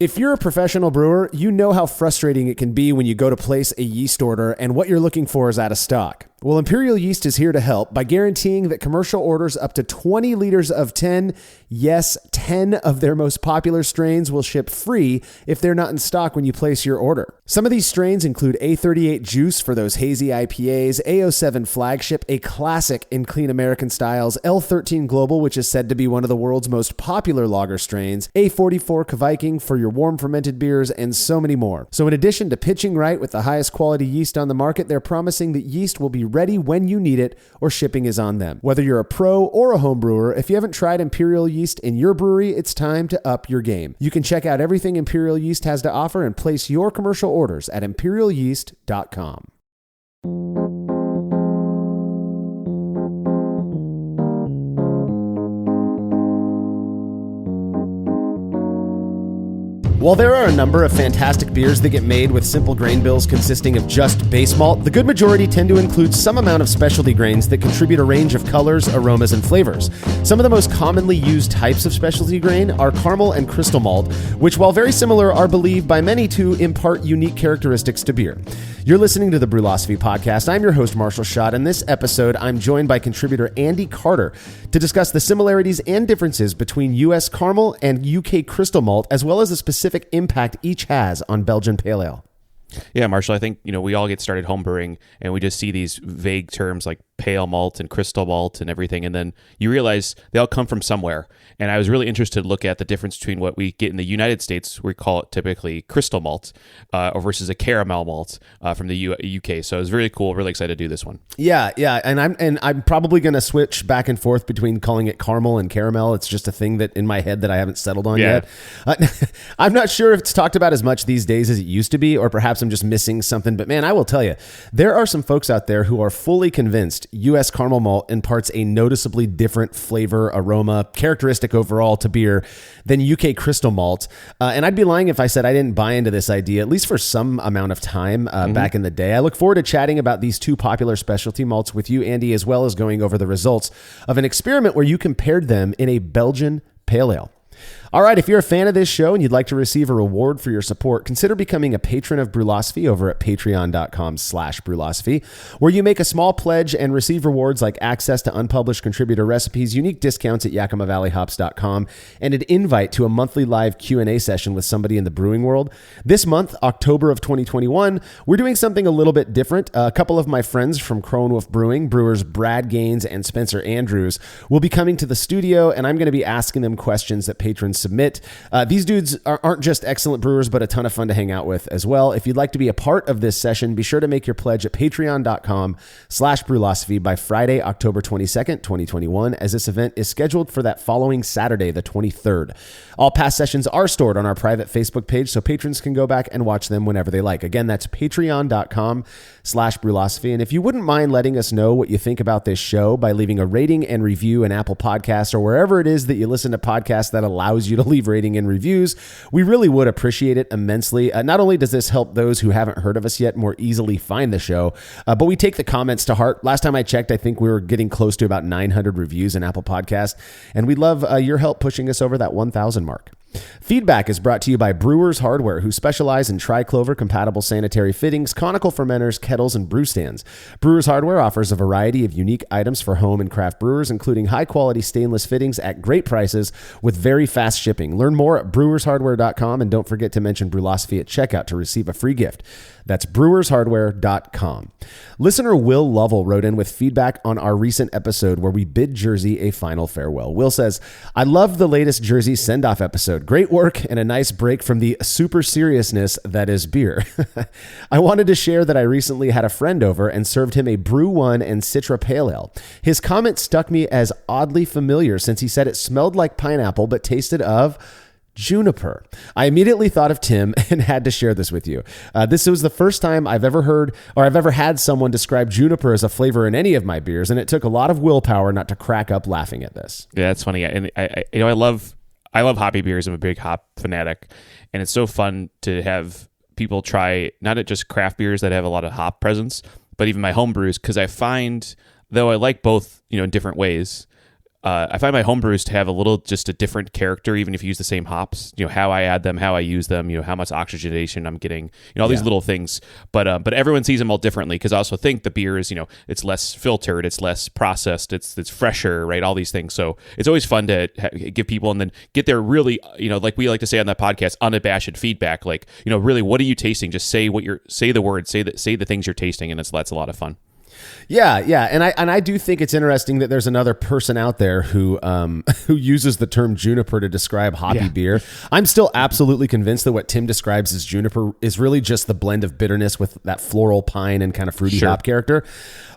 If you're a professional brewer, you know how frustrating it can be when you go to place a yeast order and what you're looking for is out of stock. Well, Imperial Yeast is here to help by guaranteeing that commercial orders up to 20 liters of 10, yes, 10 of their most popular strains will ship free if they're not in stock when you place your order. Some of these strains include A38 Juice for those hazy IPAs, A07 Flagship, a classic in clean American styles, L13 Global, which is said to be one of the world's most popular lager strains, A44 Viking for your warm fermented beers, and so many more. So in addition to pitching right with the highest quality yeast on the market, they're promising that yeast will be ready when you need it or shipping is on them. Whether you're a pro or a home brewer, if you haven't tried Imperial Yeast in your brewery, it's time to up your game. You can check out everything Imperial Yeast has to offer and place your commercial orders at imperialyeast.com. While there are a number of fantastic beers that get made with simple grain bills consisting of just base malt, the good majority tend to include some amount of specialty grains that contribute a range of colors, aromas, and flavors. Some of the most commonly used types of specialty grain are caramel and crystal malt, which, while very similar, are believed by many to impart unique characteristics to beer. You're listening to the Brewlosophy Podcast. I'm your host, Marshall Schott. In this episode, I'm joined by contributor Andy Carter to discuss the similarities and differences between U.S. caramel and U.K. crystal malt, as well as the specific impact each has on Belgian Pale Ale. Yeah, Marshall, I think, we all get started homebrewing and we just see these vague terms like pale malt and crystal malt and everything. And then you realize they all come from somewhere. And I was really interested to look at the difference between what we get in the United States, we call it typically crystal malt, versus a caramel malt from the UK. So it was really cool. Really excited to do this one. Yeah. And I'm probably going to switch back and forth between calling it caramel and caramel. It's just a thing that in my head that I haven't settled on yet. I'm not sure if it's talked about as much these days as it used to be, or perhaps I'm just missing something. But man, I will tell you, there are some folks out there who are fully convinced U.S. caramel malt imparts a noticeably different flavor, aroma, characteristic overall to beer than UK crystal malt. And I'd be lying if I said I didn't buy into this idea, at least for some amount of time back in the day. I look forward to chatting about these two popular specialty malts with you, Andy, as well as going over the results of an experiment where you compared them in a Belgian Pale Ale. All right, if you're a fan of this show and you'd like to receive a reward for your support, consider becoming a patron of Brewlosophy over at patreon.com/Brewlosophy, where you make a small pledge and receive rewards like access to unpublished contributor recipes, unique discounts at YakimaValleyHops.com, and an invite to a monthly live Q&A session with somebody in the brewing world. This month, October of 2021, we're doing something a little bit different. A couple of my friends from Crone Wolf Brewing, brewers Brad Gaines and Spencer Andrews, will be coming to the studio, and I'm going to be asking them questions that patrons submit. These dudes aren't just excellent brewers, but a ton of fun to hang out with as well. If you'd like to be a part of this session, be sure to make your pledge at patreon.com/Brewlosophy by Friday, October 22nd, 2021, as this event is scheduled for that following Saturday, the 23rd. All past sessions are stored on our private Facebook page, so patrons can go back and watch them whenever they like. Again, that's patreon.com/Brewlosophy. And if you wouldn't mind letting us know what you think about this show by leaving a rating and review in Apple Podcasts or wherever it is that you listen to podcasts that allows you to leave rating and reviews, we really would appreciate it immensely. Not only does this help those who haven't heard of us yet more easily find the show, but we take the comments to heart. Last time I checked, I think we were getting close to about 900 reviews in Apple Podcasts, and we'd love your help pushing us over that 1,000 mark. Feedback is brought to you by Brewers Hardware, who specialize in triclover compatible sanitary fittings, conical fermenters, kettles, and brew stands. Brewers Hardware offers a variety of unique items for home and craft brewers, including high-quality stainless fittings at great prices with very fast shipping. Learn more at brewershardware.com, and don't forget to mention Brewlosophy at checkout to receive a free gift. That's brewershardware.com. Listener Will Lovell wrote in with feedback on our recent episode where we bid Jersey a final farewell. Will says, I loved the latest Jersey send-off episode. Great work and a nice break from the super seriousness that is beer. I wanted to share that I recently had a friend over and served him a Brew One and Citra Pale Ale. His comment struck me as oddly familiar since he said it smelled like pineapple but tasted of juniper. I immediately thought of Tim and had to share this with you. This was the first time I've ever heard or I've ever had someone describe juniper as a flavor in any of my beers, and it took a lot of willpower not to crack up laughing at this. Yeah, that's funny. And I love hoppy beers. I'm a big hop fanatic, and it's so fun to have people try not just craft beers that have a lot of hop presence, but even my home brews, because I find, though I like both, in different ways, I find my homebrews to have just a different character, even if you use the same hops. How I add them, how I use them. How much oxygenation I'm getting. All these little things. But everyone sees them all differently, because I also think the beer is it's less filtered, it's less processed, it's fresher, right? All these things. So it's always fun to give people and then get their really like we like to say on that podcast, unabashed feedback. Like really, what are you tasting? Just say the words, say the things you're tasting, and that's a lot of fun. Yeah, and I do think it's interesting that there's another person out there who who uses the term juniper to describe hoppy beer. I'm still absolutely convinced that what Tim describes as juniper is really just the blend of bitterness with that floral pine and kind of fruity hop character.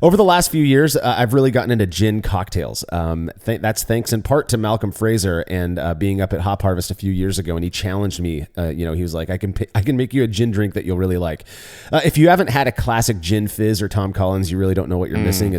Over the last few years, I've really gotten into gin cocktails. That's thanks in part to Malcolm Fraser and being up at Hop Harvest a few years ago, and he challenged me. He was like, I can make you a gin drink that you'll really like. If you haven't had a classic gin fizz or Tom Collins, you really don't know what you're missing.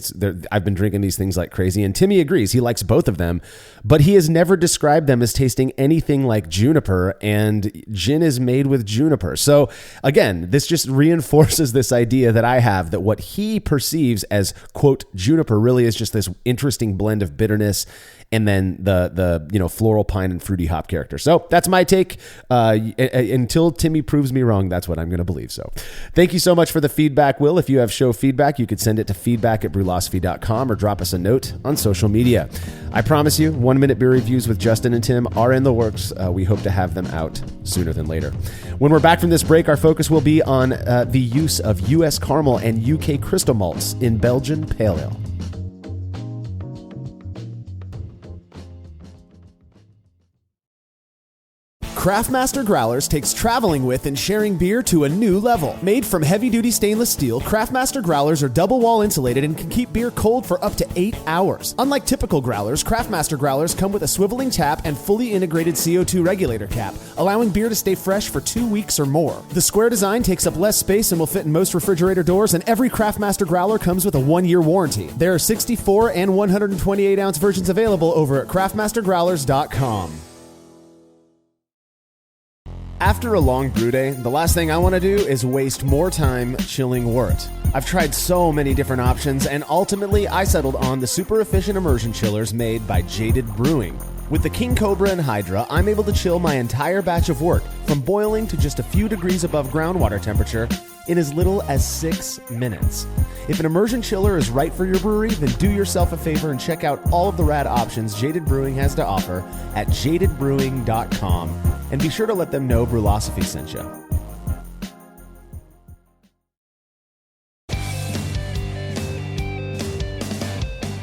I've been drinking these things like crazy, and Timmy agrees. He likes both of them, but he has never described them as tasting anything like juniper, and gin is made with juniper. So again, this just reinforces this idea that I have that what he perceives as, quote, juniper really is just this interesting blend of bitterness and then the floral pine and fruity hop character. So that's my take. Until Timmy proves me wrong, that's what I'm going to believe. So thank you so much for the feedback, Will. If you have show feedback, you could send it to feedback@brewlosophy.com or drop us a note on social media. I promise you, 1 minute beer reviews with Justin and Tim are in the works. We hope to have them out sooner than later. When we're back from this break, our focus will be on the use of U.S. caramel and U.K. crystal malts in Belgian Pale Ale. Craftmaster Growlers takes traveling with and sharing beer to a new level. Made from heavy-duty stainless steel, Craftmaster Growlers are double-wall insulated and can keep beer cold for up to 8 hours. Unlike typical growlers, Craftmaster Growlers come with a swiveling tap and fully integrated CO2 regulator cap, allowing beer to stay fresh for 2 weeks or more. The square design takes up less space and will fit in most refrigerator doors, and every Craftmaster Growler comes with a 1-year warranty. There are 64 and 128-ounce versions available over at craftmastergrowlers.com. After a long brew day, the last thing I want to do is waste more time chilling wort. I've tried so many different options, and ultimately I settled on the super efficient immersion chillers made by Jaded Brewing. With the King Cobra and Hydra, I'm able to chill my entire batch of wort from boiling to just a few degrees above groundwater temperature in as little as 6 minutes. If an immersion chiller is right for your brewery, then do yourself a favor and check out all of the rad options Jaded Brewing has to offer at jadedbrewing.com, and be sure to let them know Brewlosophy sent you.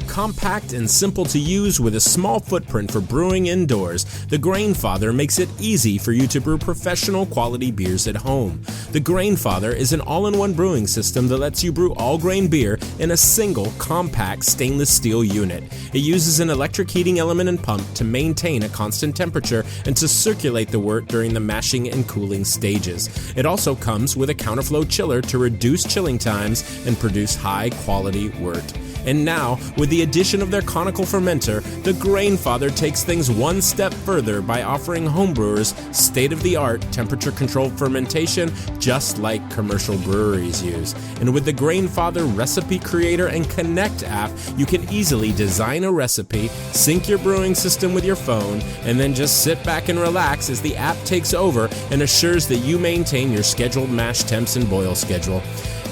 Compact and simple to use with a small footprint for brewing indoors, the Grainfather makes it easy for you to brew professional quality beers at home. The Grainfather is an all-in-one brewing system that lets you brew all-grain beer in a single, compact stainless steel unit. It uses an electric heating element and pump to maintain a constant temperature and to circulate the wort during the mashing and cooling stages. It also comes with a counterflow chiller to reduce chilling times and produce high-quality wort. And now, with the addition of their conical fermenter, the Grainfather takes things one step further by offering homebrewers state-of-the-art temperature-controlled fermentation just like commercial breweries use. And with the Grainfather Recipe Creator and Connect app, you can easily design a recipe, sync your brewing system with your phone, and then just sit back and relax as the app takes over and assures that you maintain your scheduled mash temps and boil schedule.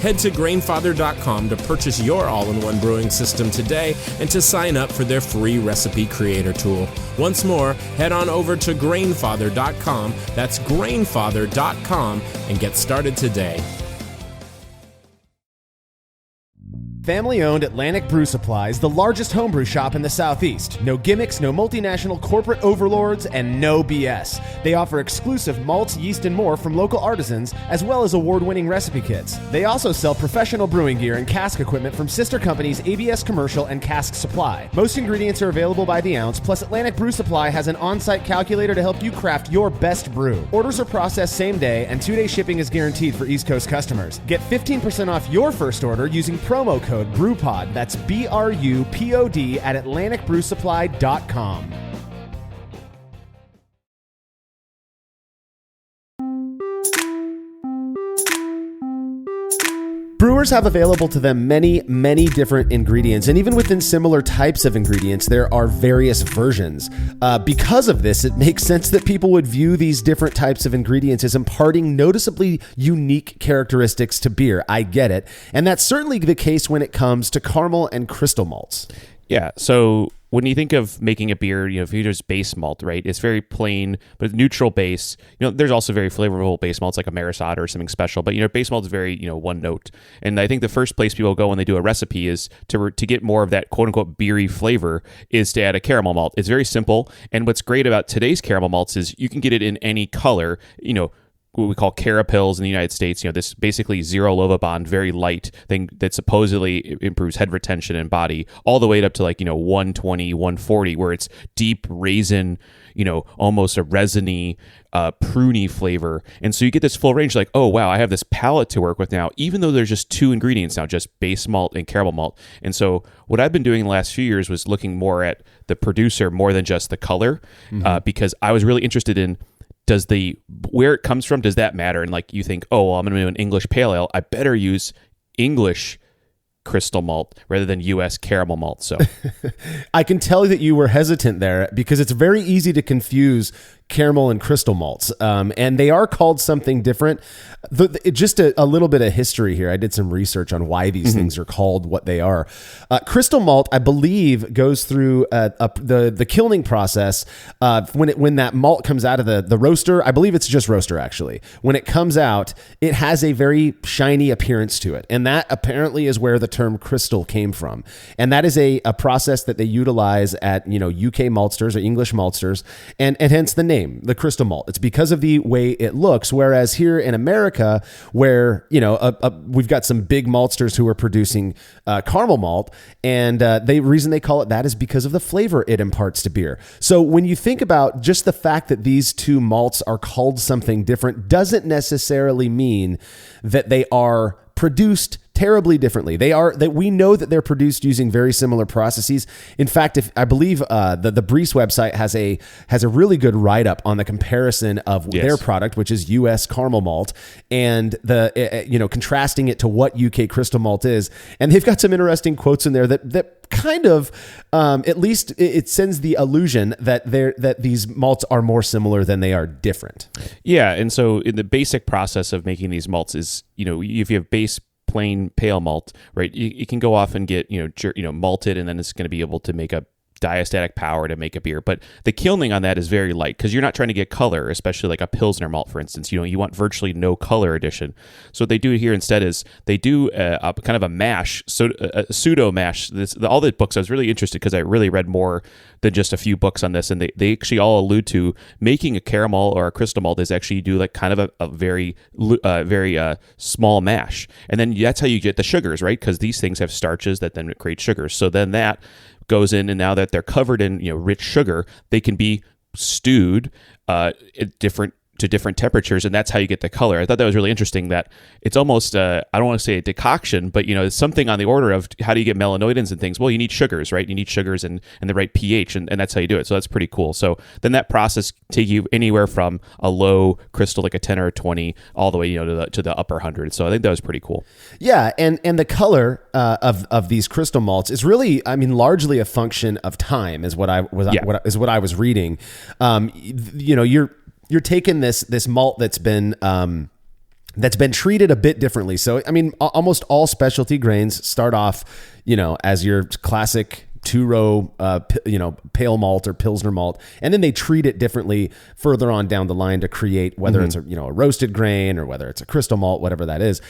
Head to Grainfather.com to purchase your all-in-one brewing system today and to sign up for their free Recipe Creator tool. Once more, head on over to Grainfather.com, that's Grainfather.com, and get started today. Family-owned Atlantic Brew Supply is the largest homebrew shop in the Southeast. No gimmicks, no multinational corporate overlords, and no BS. They offer exclusive malts, yeast, and more from local artisans, as well as award-winning recipe kits. They also sell professional brewing gear and cask equipment from sister companies ABS Commercial and Cask Supply. Most ingredients are available by the ounce, plus Atlantic Brew Supply has an on-site calculator to help you craft your best brew. Orders are processed same day, and 2-day shipping is guaranteed for East Coast customers. Get 15% off your first order using promo code BREWPOD, that's BRUPOD, at AtlanticBrewSupply.com. Brewers have available to them many different ingredients, and even within similar types of ingredients, there are various versions. Because of this, it makes sense that people would view these different types of ingredients as imparting noticeably unique characteristics to beer. I get it. And that's certainly the case when it comes to caramel and crystal malts. Yeah. So when you think of making a beer, if you just base malt, right, it's very plain, but neutral base. There's also very flavorful base malts like a Marisade or something special, but base malt is very, one note. And I think the first place people go when they do a recipe is to get more of that quote unquote beery flavor is to add a caramel malt. It's very simple. And what's great about today's caramel malts is you can get it in any color, what we call carapils in the United States, this basically zero Lovabond, very light thing that supposedly improves head retention and body, all the way up to 120, 140, where it's deep raisin, almost a resiny, pruny flavor. And so you get this full range, like, oh, wow, I have this palette to work with now, even though there's just two ingredients now, just base malt and caramel malt. And so what I've been doing in the last few years was looking more at the producer more than just the color, because I was really interested in, where it comes from, does that matter? And you think, oh, well, I'm going to do an English pale ale, I better use English crystal malt rather than U.S. caramel malt. So I can tell that you were hesitant there because it's very easy to confuse caramel and crystal malts, and they are called something different. Just a little bit of history here. I did some research on why these things are called what they are. Crystal malt, I believe, goes through the kilning process. When that malt comes out of the roaster, I believe it's just roaster actually. When it comes out, it has a very shiny appearance to it, and that apparently is where the term crystal came from. And that is a process that they utilize at UK maltsters or English maltsters, and hence the name, the crystal malt. It's because of the way it looks. Whereas here in America, where we've got some big maltsters who are producing caramel malt, and the reason they call it that is because of the flavor it imparts to beer. So when you think about just the fact that these two malts are called something different doesn't necessarily mean that they are produced terribly differently. We know that they're produced using very similar processes. In fact, I believe the Breeze website has a really good write-up on the comparison of their product, which is U.S. caramel malt, and contrasting it to what UK crystal malt is. And they've got some interesting quotes in there that kind of, at least it sends the illusion that these malts are more similar than they are different. Yeah, and so in the basic process of making these malts is, if you have base plain pale malt, right, you can go off and get malted, and then it's going to be able to make a diastatic power to make a beer. But the kilning on that is very light because you're not trying to get color, especially like a Pilsner malt, for instance. You want virtually no color addition. So what they do here instead is they do a kind of a mash, so a pseudo mash. All the books, I was really interested because I really read more than just a few books on this, and they actually all allude to making a caramel or a crystal malt is actually you do like kind of a very small mash, and then that's how you get the sugars, right? Because these things have starches that then create sugars. So then that goes in, and now that they're covered in rich sugar, they can be stewed at different temperatures, and that's how you get the color. I thought that was really interesting that it's almost I don't want to say a decoction, but it's something on the order of how do you get melanoidins and things. Well, you need sugars, right? You need sugars and the right pH, and that's how you do it. So that's pretty cool. So then that process take you anywhere from a low crystal like a 10 or a 20 all the way to the upper 100. So I think that was pretty cool. Yeah, and the color of these crystal malts is really, largely a function of time, is what I was reading. You're taking this malt that's been treated a bit differently. So, almost all specialty grains start off, as your classic two-row, pale malt or Pilsner malt, and then they treat it differently further on down the line to create whether it's a roasted grain or whether it's a crystal malt, whatever that is.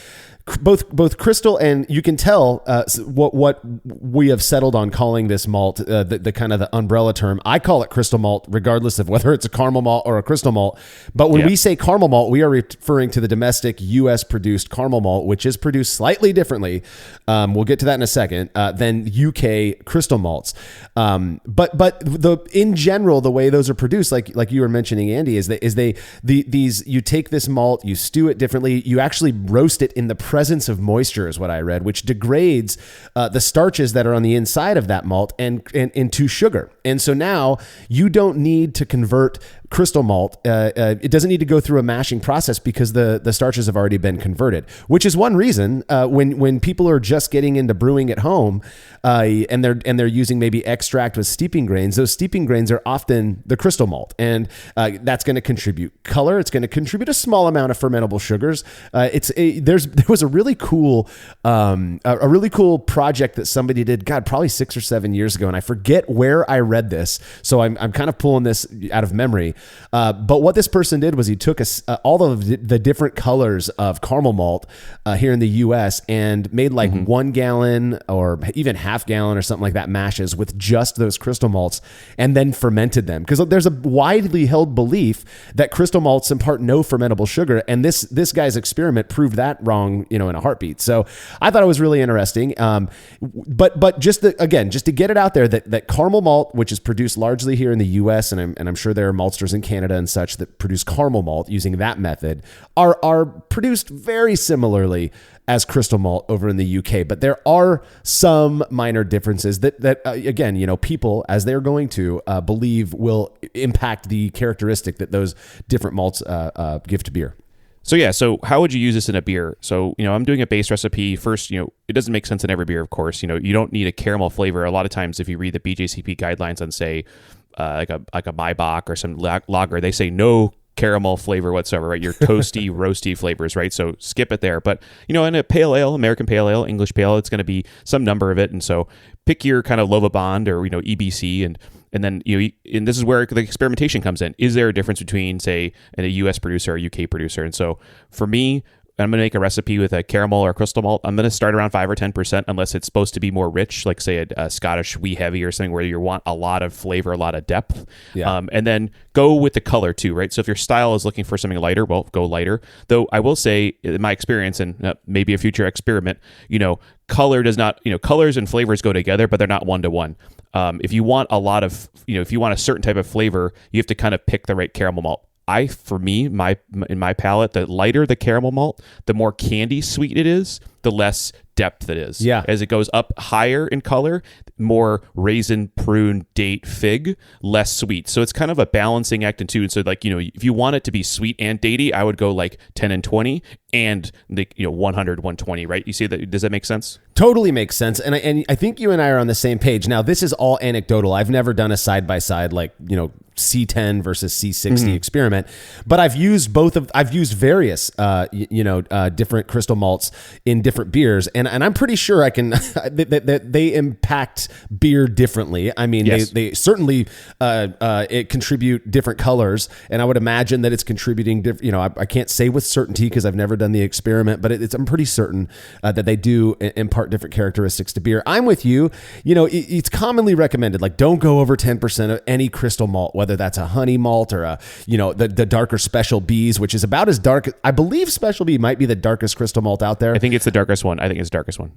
Both crystal and you can tell what we have settled on calling this malt, the kind of the umbrella term. I call it crystal malt, regardless of whether it's a caramel malt or a crystal malt. But when we say caramel malt, we are referring to the domestic U.S. produced caramel malt, which is produced slightly differently. We'll get to that in a second. Than UK crystal malts. But in general, the way those are produced, like you were mentioning, Andy, is you take this malt, you stew it differently, you actually roast it in the presence of moisture is what I read, which degrades the starches that are on the inside of that malt and into sugar. And so now you don't need to convert crystal malt. It doesn't need to go through a mashing process because the starches have already been converted, which is one reason when people are just getting into brewing at home and they're using maybe extract with steeping grains, those steeping grains are often the crystal malt. And that's going to contribute color. It's going to contribute a small amount of fermentable sugars. There was a really cool project that somebody did, probably 6 or 7 years ago. And I forget where I read this. So I'm kind of pulling this out of memory. But what this person did was he took all of the different colors of caramel malt here in the US and made like 1 gallon or even half gallon or something like that mashes with just those crystal malts and then fermented them. Because there's a widely held belief that crystal malts impart no fermentable sugar. And this guy's experiment proved that wrong, in a heartbeat. So I thought it was really interesting. But just to get it out there that caramel malt, which is produced largely here in the US, and I'm sure there are maltsters in Canada and such that produce caramel malt using that method, are produced very similarly as crystal malt over in the UK. But there are some minor differences that again, people, as they're going to believe, will impact the characteristic that those different malts give to beer. So how would you use this in a beer? So, I'm doing a base recipe. First, it doesn't make sense in every beer, of course. You don't need a caramel flavor. A lot of times, if you read the BJCP guidelines on, say, like a Maibach or some lager, they say no caramel flavor whatsoever, right? Your toasty, roasty flavors, right? So skip it there. But, in a pale ale, American pale ale, English pale ale, it's going to be some number of it. And so pick your kind of Lovabond or, EBC and then, and this is where the experimentation comes in. Is there a difference between, say, a US producer or a UK producer? And so for me, I'm going to make a recipe with a caramel or crystal malt. I'm going to start around 5 or 10% unless it's supposed to be more rich, like say a Scottish wee heavy or something where you want a lot of flavor, a lot of depth. Yeah. And then go with the color too, right? So if your style is looking for something lighter, well, go lighter. Though I will say, in my experience and maybe a future experiment, color does not, colors and flavors go together, but they're not one-to-one. If you want a lot of, if you want a certain type of flavor, you have to kind of pick the right caramel malt. For me, in my palate, the lighter the caramel malt, the more candy sweet it is, the less depth it is. Yeah. As it goes up higher in color, more raisin, prune, date, fig, less sweet. So it's kind of a balancing act in two. And so if you want it to be sweet and datey, I would go like 10 and 20 and 100, 120, right? You see that? Does that make sense? Totally makes sense. And I think you and I are on the same page. Now, this is all anecdotal. I've never done a side-by-side like, C10 versus C60 experiment, but I've used various, different crystal malts in different beers. And I'm pretty sure I can, that they impact beer differently. I mean, yes. they certainly it contribute different colors, and I would imagine that it's contributing I can't say with certainty because I've never done the experiment, but I'm pretty certain that they do impart different characteristics to beer. I'm with you. It's commonly recommended, like, don't go over 10% of any crystal malt, whether that's a honey malt or the darker Special B's, which is about as dark. I believe Special B might be the darkest crystal malt out there. I think it's the darkest one.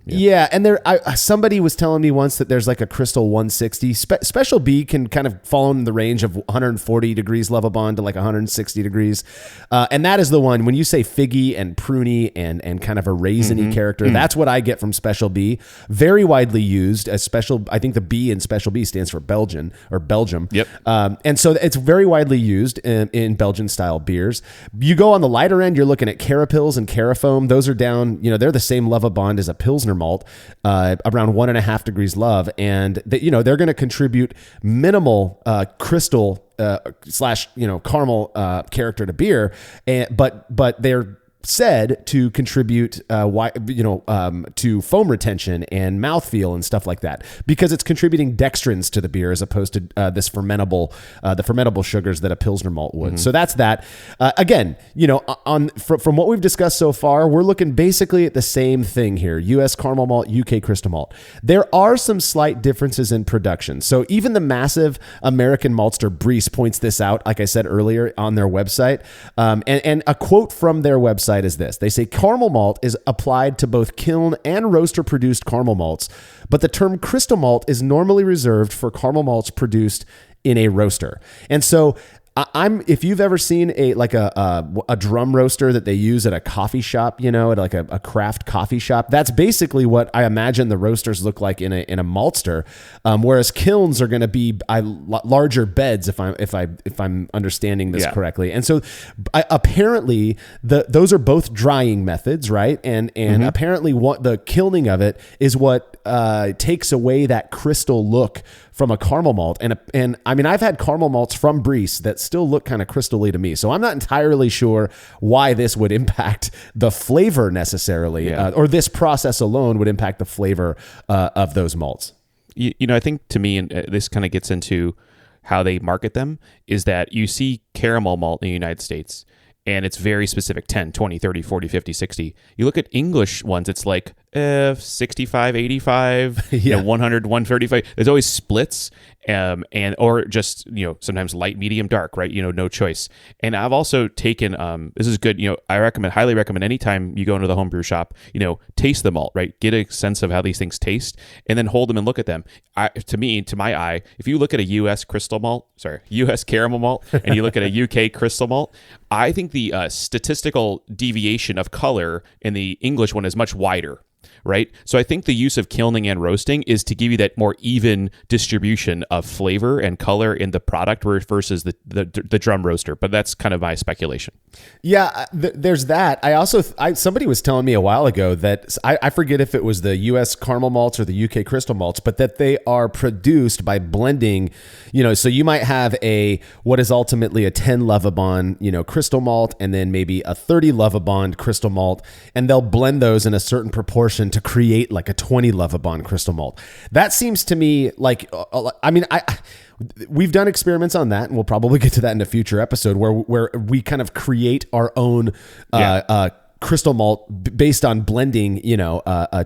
Yeah, and somebody was telling me once that there's like a Crystal 160. Special B can kind of fall in the range of 140 degrees Lovabond to like 160 degrees. And that is the one, when you say figgy and pruny and kind of a raisiny character, that's what I get from Special B. Very widely used as I think the B in Special B stands for Belgian or Belgium. Yep. And so it's very widely used in Belgian style beers. You go on the lighter end, you're looking at Carapils and Carafoam. Those are down, they're the same Lovabond as a Pilsner malt, around 1.5 degrees Love. And they're going to contribute minimal crystal slash caramel character to beer, but they're said to contribute to foam retention and mouthfeel and stuff like that, because it's contributing dextrins to the beer as opposed to the fermentable sugars that a Pilsner malt would. So that's that. Again, from what we've discussed so far, we're looking basically at the same thing here: U.S. caramel malt, UK crystal malt. There are some slight differences in production. So even the massive American maltster Breese points this out, like I said earlier, on their website. And a quote from their website is this. They say caramel malt is applied to both kiln and roaster produced caramel malts, but the term crystal malt is normally reserved for caramel malts produced in a roaster. And so If you've ever seen a drum roaster that they use at a coffee shop, at like a craft coffee shop, that's basically what I imagine the roasters look like in a maltster. Whereas kilns are going to be larger beds, if I'm understanding this correctly. And so apparently those are both drying methods, right? And apparently what the kilning of it is what takes away that crystal look from a caramel malt. And I mean, I've had caramel malts from Briess that still look kind of crystally to me. So I'm not entirely sure why this would impact the flavor necessarily, or this process alone would impact the flavor of those malts. I think to me, and this kind of gets into how they market them, is that you see caramel malt in the United States, and it's very specific, 10, 20, 30, 40, 50, 60. You look at English ones, it's like 65, 85, 100, 135. There's always splits, or just, sometimes light, medium, dark, right? No choice. And I've also taken, this is good, I highly recommend anytime you go into the homebrew shop, taste the malt, right? Get a sense of how these things taste, and then hold them and look at them. To my eye, if you look at a US caramel malt, and you look at a UK crystal malt, I think the statistical deviation of color in the English one is much wider. Right. So I think the use of kilning and roasting is to give you that more even distribution of flavor and color in the product versus the drum roaster. But that's kind of my speculation. Yeah, there's that. Somebody was telling me a while ago that I forget if it was the US caramel malts or the UK crystal malts, but that they are produced by blending, so you might have what is ultimately a 10 Lovibond, crystal malt, and then maybe a 30 Lovibond crystal malt, and they'll blend those in a certain proportion to create like a 20 Lovibond crystal malt. That seems to me like, we've done experiments on that, and we'll probably get to that in a future episode where we kind of create our own crystal malt based on blending,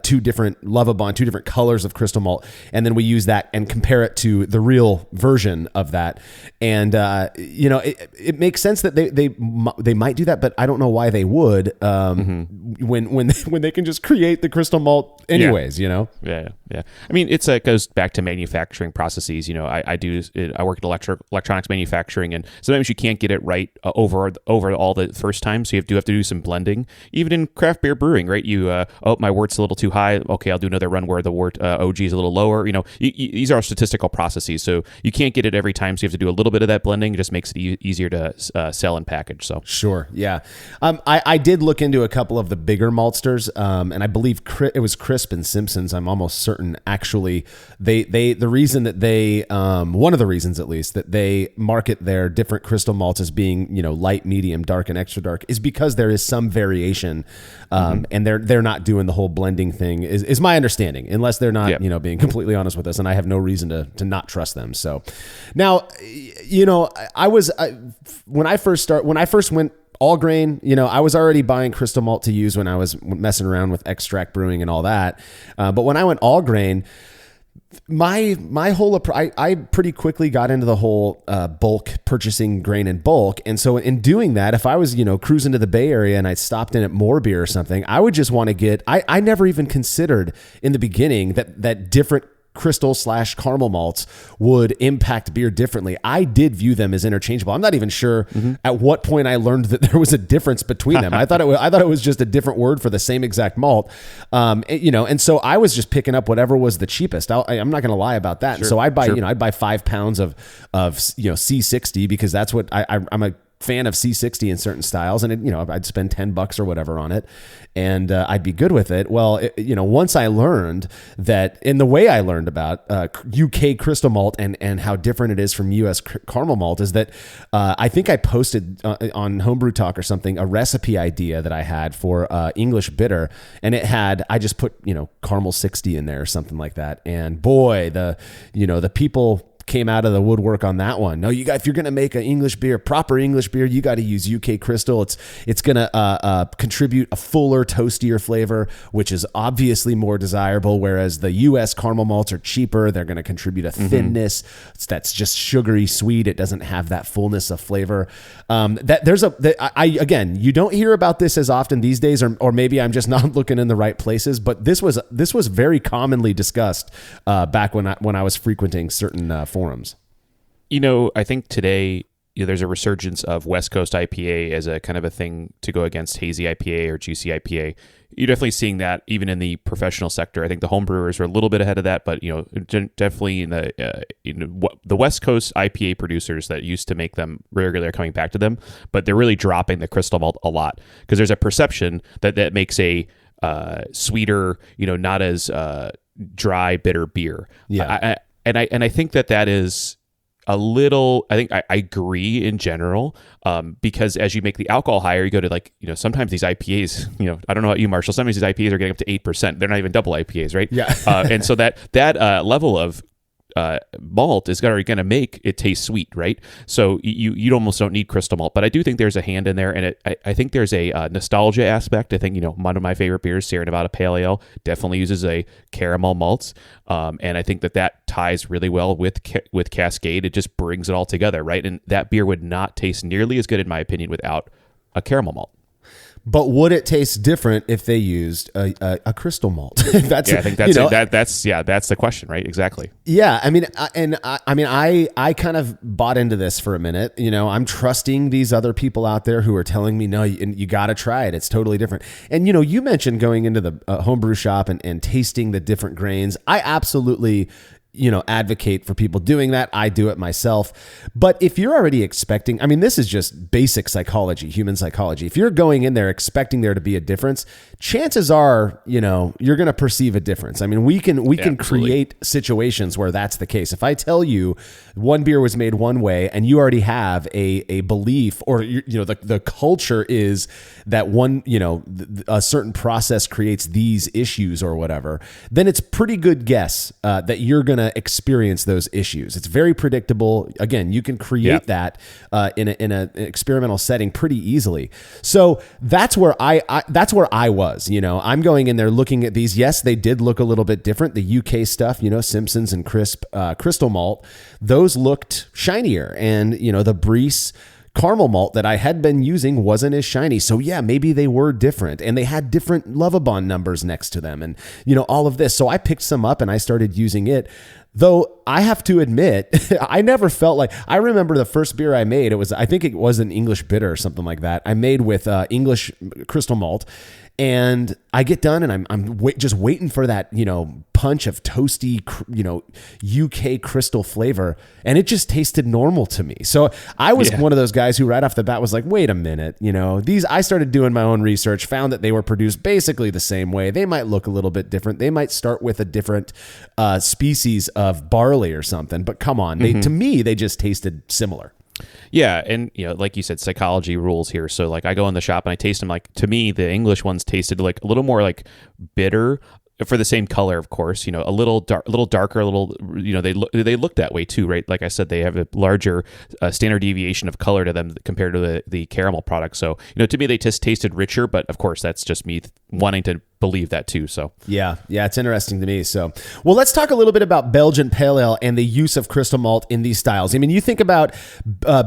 two different Lovibond, two different colors of crystal malt, and then we use that and compare it to the real version of that. And it makes sense that they might do that, but I don't know why they would when they can just create the crystal malt anyways. Yeah. I mean, it goes back to manufacturing processes. I work in electronics manufacturing, and sometimes you can't get it right over all the first time, so you have to do some blending. Even in craft beer brewing, right? My wort's a little too high. Okay, I'll do another run where the wort OG is a little lower. These are statistical processes, so you can't get it every time. So you have to do a little bit of that blending. It just makes it easier to sell and package. So sure, yeah. I did look into a couple of the bigger maltsters, and I believe it was Crisp and Simpsons. I'm almost certain. Actually, the reason that they one of the reasons at least that they market their different crystal malts as being light, medium, dark, and extra dark is because there is some variation. And they're not doing the whole blending thing is my understanding, unless they're not, being completely honest with us, and I have no reason to not trust them. So now, when I first went all grain, I was already buying crystal malt to use when I was messing around with extract brewing and all that. But when I went all grain, my whole I pretty quickly got into the whole bulk purchasing grain in bulk, and so in doing that, if I was cruising to the Bay Area and I stopped in at More Beer or something, I would just want to get. I never even considered in the beginning that different crystal / caramel malts would impact beer differently. I did view them as interchangeable. I'm not even sure at what point I learned that there was a difference between them. I thought it was just a different word for the same exact malt. And so I was just picking up whatever was the cheapest. I'm not going to lie about that. Sure, and so I'd buy 5 pounds of C60 because that's what I'm a fan of C60 in certain styles, and I'd spend $10 or whatever on it, and I'd be good with it. Well, once I learned that, in the way I learned about UK crystal malt and how different it is from US caramel malt, is that I think I posted on Homebrew Talk or something a recipe idea that I had for English bitter, and I just put caramel 60 in there or something like that, and boy, the people came out of the woodwork on that one. No, if you're going to make an proper English beer, you got to use UK crystal. It's going to contribute a fuller, toastier flavor, which is obviously more desirable. Whereas the US caramel malts are cheaper. They're going to contribute a thinness that's just sugary sweet. It doesn't have that fullness of flavor. Again, you don't hear about this as often these days, or maybe I'm just not looking in the right places. But this was very commonly discussed back when I was frequenting certain forums. I think today, there's a resurgence of West Coast IPA as a kind of a thing to go against hazy IPA or juicy IPA. You're definitely seeing that even in the professional sector. I think the home brewers are a little bit ahead of that, but definitely in the West Coast IPA producers that used to make them regularly are coming back to them, but they're really dropping the crystal malt a lot because there's a perception that makes a sweeter, not as dry, bitter beer. Yeah, I think that is a little. I think I agree in general, because as you make the alcohol higher, you go to sometimes these IPAs. I don't know about you, Marshall. Sometimes these IPAs are getting up to 8%. They're not even double IPAs, right? Yeah. And so that level of malt is going to make it taste sweet, right? So you almost don't need crystal malt, but I do think there's a hand in there, and I think there's a nostalgia aspect. I think one of my favorite beers, Sierra Nevada Pale Ale, definitely uses a caramel malts, and I think that ties really well with Cascade. It just brings it all together, right? And that beer would not taste nearly as good, in my opinion, without a caramel malt. But would it taste different if they used a crystal malt? I think that's the question, right? Exactly. Yeah, I kind of bought into this for a minute. I'm trusting these other people out there who are telling me, no, you got to try it. It's totally different. And you mentioned going into the homebrew shop and tasting the different grains. I absolutely advocate for people doing that. I do it myself. But if you're already expecting, this is just basic psychology, human psychology. If you're going in there expecting there to be a difference, chances are, you're going to perceive a difference. We can create situations where that's the case. If I tell you one beer was made one way and you already have a belief, or the culture is that a certain process creates these issues or whatever, then it's pretty good guess that you're going to experience those issues. It's very predictable. Again, you can create that in an experimental setting pretty easily. So that's where I was. I'm going in there looking at these. Yes, they did look a little bit different. The UK stuff, Simpsons and Crisp Crystal Malt, those looked shinier, and the Breeze caramel malt that I had been using wasn't as shiny. So yeah, maybe they were different, and they had different Lovabond numbers next to them, and all of this. So I picked some up and I started using it. Though I have to admit, I never felt like, I remember the first beer I made, I think it was an English bitter or something like that. I made with English crystal malt, and I get done and I'm just waiting for that, punch of toasty, UK crystal flavor. And it just tasted normal to me. So I was one of those guys who right off the bat was like, wait a minute, I started doing my own research, found that they were produced basically the same way. They might look a little bit different. They might start with a different species of barley or something, but come on, to me, they just tasted similar. Yeah, and like you said, psychology rules here. So I go in the shop and I taste them. To me, the English ones tasted a little more bitter, for the same color, of course. A little darker, a little. They look that way too, right? Like I said, they have a larger standard deviation of color to them compared to the caramel product. So to me, they just tasted richer. But of course, that's just me wanting to believe that too. So yeah, it's interesting to me. So, well, let's talk a little bit about Belgian Pale Ale and the use of crystal malt in these styles. You think about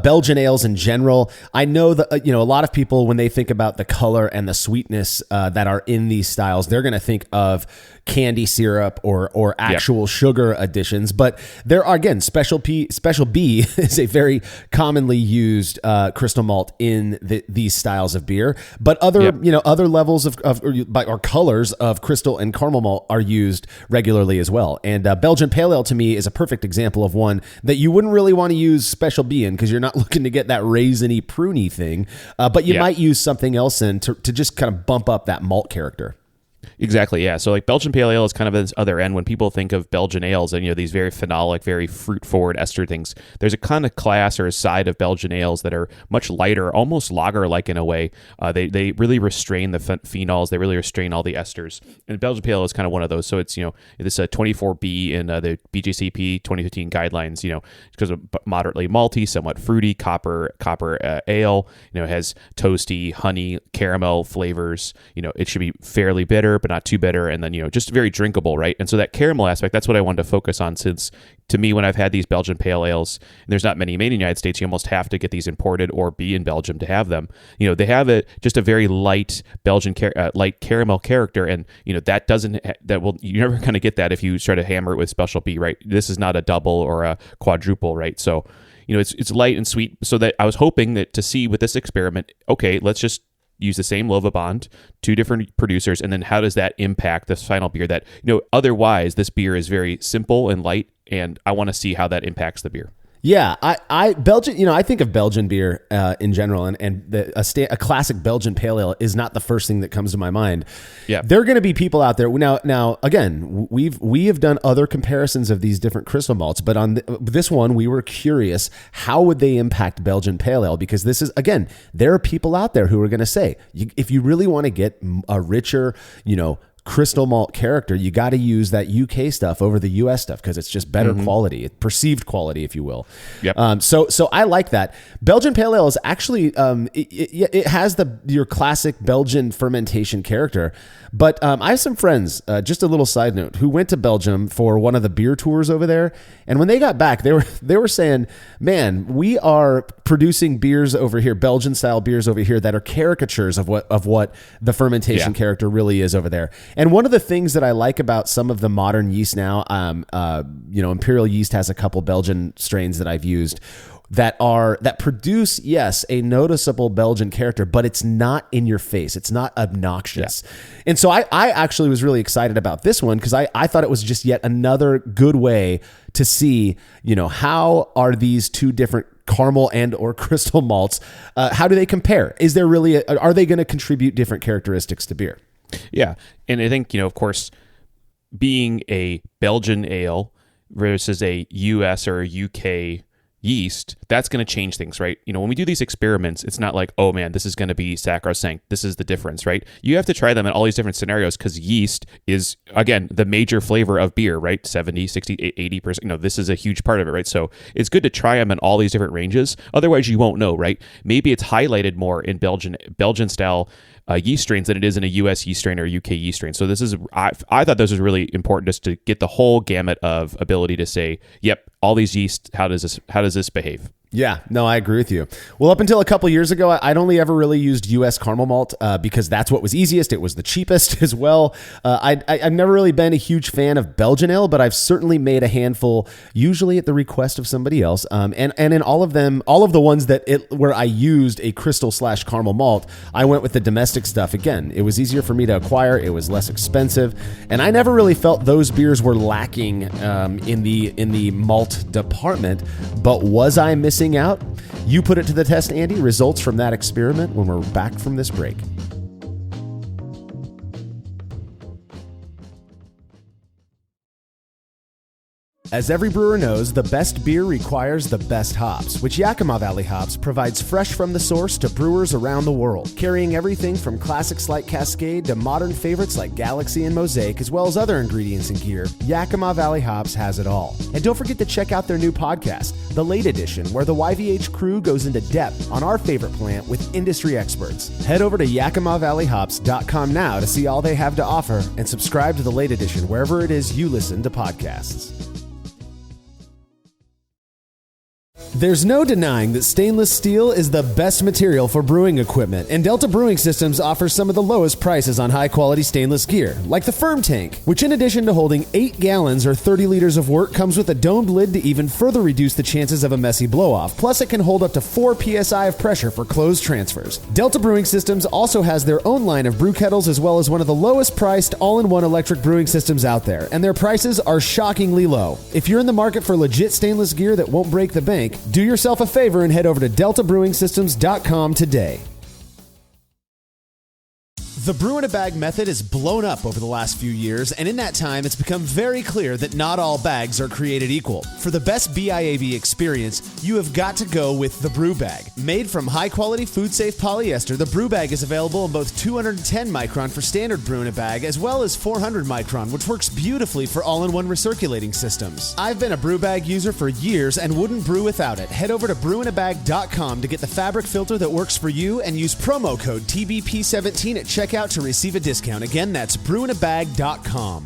Belgian ales in general. I know that a lot of people, when they think about the color and the sweetness that are in these styles, they're going to think of candy syrup or actual sugar additions. But there are, again, Special B is a very commonly used crystal malt in these styles of beer. But other other levels of or colors of crystal and caramel malt are used regularly as well. And Belgian Pale Ale to me is a perfect example of one that you wouldn't really want to use Special B in, because you're not looking to get that raisiny, pruny thing. But you might use something else in to just kind of bump up that malt character. Exactly, yeah. So Belgian Pale Ale is kind of this other end. When people think of Belgian ales and these very phenolic, very fruit-forward ester things, there's a kind of class or a side of Belgian ales that are much lighter, almost lager-like in a way. They really restrain the phenols. They really restrain all the esters. And Belgian Pale Ale is kind of one of those. So it's this 24B in the BJCP 2015 guidelines. Because of moderately malty, somewhat fruity, copper ale. Has toasty, honey, caramel flavors. It should be fairly bitter, but not too bitter, and then just very drinkable, right? And so that caramel aspect, that's what I wanted to focus on, since to me, when I've had these Belgian Pale Ales, and there's not many made in the United States, you almost have to get these imported or be in Belgium to have them. They have just a very light Belgian light caramel character, and that you're never going to get that if you try to hammer it with Special B, right? This is not a double or a quadruple, right? So it's light and sweet. So that I was hoping that to see with this experiment, okay, let's just use the same Lova bond, 2 different producers, and then how does that impact this final beer that, otherwise this beer is very simple and light, and I want to see how that impacts the beer. Yeah, Belgian, I think of Belgian beer in general, and a classic Belgian Pale Ale is not the first thing that comes to my mind. Yeah, there are going to be people out there now. Again, we have done other comparisons of these different crystal malts, but on this one, we were curious how would they impact Belgian Pale Ale, because this is, again, there are people out there who are going to say, if you really want to get a richer, crystal malt character, you got to use that UK stuff over the US stuff because it's just better quality, perceived quality, if you will. Yep. So I like that. Belgian Pale Ale is actually it has your classic Belgian fermentation character. But I have some friends, just a little side note, who went to Belgium for one of the beer tours over there, and when they got back, they were saying, "Man, we are producing beers over here, Belgian style beers over here that are caricatures of what the fermentation character really is over there." And one of the things that I like about some of the modern yeast now, Imperial Yeast has a couple Belgian strains that I've used that produce, yes, a noticeable Belgian character, but it's not in your face. It's not obnoxious. Yeah. And so I actually was really excited about this one because I thought it was just yet another good way to see, how are these 2 different caramel and or crystal malts, how do they compare? Is there really, are they going to contribute different characteristics to beer? Yeah. And I think, of course, being a Belgian ale versus a US or a UK yeast, that's going to change things, right? When we do these experiments, it's not like, oh man, this is going to be sacrosanct. This is the difference, right? You have to try them in all these different scenarios because yeast is, again, the major flavor of beer, right? 70, 60, 80%. This is a huge part of it, right? So it's good to try them in all these different ranges. Otherwise, you won't know, right? Maybe it's highlighted more in Belgian style yeast strains than it is in a US yeast strain or UK yeast strain. So this is, I thought this was really important just to get the whole gamut of ability to say, yep, all these yeast, how does this behave? Yeah, no, I agree with you. Well, up until a couple years ago, I'd only ever really used U.S. caramel malt because that's what was easiest. It was the cheapest as well. I've never really been a huge fan of Belgian ale, but I've certainly made a handful, usually at the request of somebody else. And in all of the ones where I used a crystal/caramel malt, I went with the domestic stuff. Again, it was easier for me to acquire. It was less expensive, and I never really felt those beers were lacking in the malt department. But was I missing out? You put it to the test, Andy. Results from that experiment when we're back from this break. As every brewer knows, the best beer requires the best hops, which Yakima Valley Hops provides fresh from the source to brewers around the world, carrying everything from classics like Cascade to modern favorites like Galaxy and Mosaic, as well as other ingredients and gear. Yakima Valley Hops has it all. And don't forget to check out their new podcast, The Late Edition, where the YVH crew goes into depth on our favorite plant with industry experts. Head over to YakimaValleyHops.com now to see all they have to offer and subscribe to The Late Edition wherever it is you listen to podcasts. There's no denying that stainless steel is the best material for brewing equipment, and Delta Brewing Systems offers some of the lowest prices on high-quality stainless gear, like the Firm Tank, which in addition to holding 8 gallons or 30 liters of wort, comes with a domed lid to even further reduce the chances of a messy blow-off. Plus, it can hold up to 4 psi of pressure for closed transfers. Delta Brewing Systems also has their own line of brew kettles, as well as one of the lowest-priced all-in-one electric brewing systems out there, and their prices are shockingly low. If you're in the market for legit stainless gear that won't break the bank, do yourself a favor and head over to deltabrewingsystems.com today. The brew-in-a-bag method has blown up over the last few years, and in that time, it's become very clear that not all bags are created equal. For the best BIAV experience, you have got to go with the Brew Bag. Made from high-quality, food-safe polyester, the Brew Bag is available in both 210 micron for standard brew-in-a-bag, as well as 400 micron, which works beautifully for all-in-one recirculating systems. I've been a Brew Bag user for years and wouldn't brew without it. Head over to brewinabag.com to get the fabric filter that works for you and use promo code TBP17 at checkout to receive a discount. Again, that's brewinabag.com.